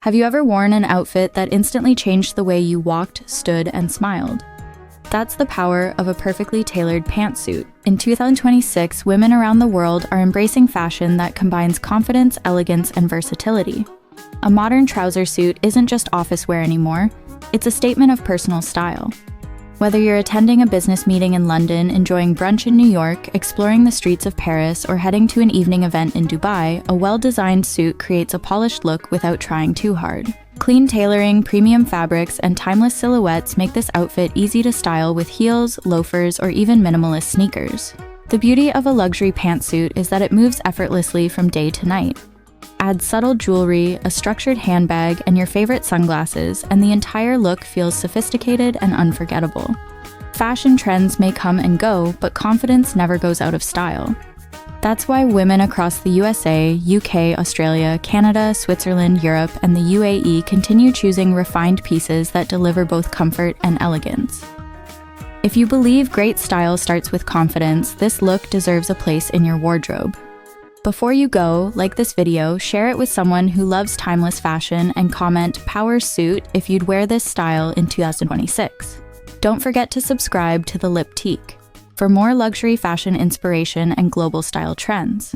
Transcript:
Have you ever worn an outfit that instantly changed the way you walked, stood, and smiled? That's the power of a perfectly tailored pantsuit. In 2026, women around the world are embracing fashion that combines confidence, elegance, and versatility. A modern trouser suit isn't just office wear anymore, it's a statement of personal style. Whether you're attending a business meeting in London, enjoying brunch in New York, exploring the streets of Paris, or heading to an evening event in Dubai, a well-designed suit creates a polished look without trying too hard. Clean tailoring, premium fabrics, and timeless silhouettes make this outfit easy to style with heels, loafers, or even minimalist sneakers. The beauty of a luxury pantsuit is that it moves effortlessly from day to night. Add subtle jewelry, a structured handbag, and your favorite sunglasses, and the entire look feels sophisticated and unforgettable. Fashion trends may come and go, but confidence never goes out of style. That's why women across the USA, UK, Australia, Canada, Switzerland, Europe, and the UAE continue choosing refined pieces that deliver both comfort and elegance. If you believe great style starts with confidence, this look deserves a place in your wardrobe. Before you go, like this video, share it with someone who loves timeless fashion, and comment "Power Suit" if you'd wear this style in 2026. Don't forget to subscribe to the LipTique for more luxury fashion inspiration and global style trends.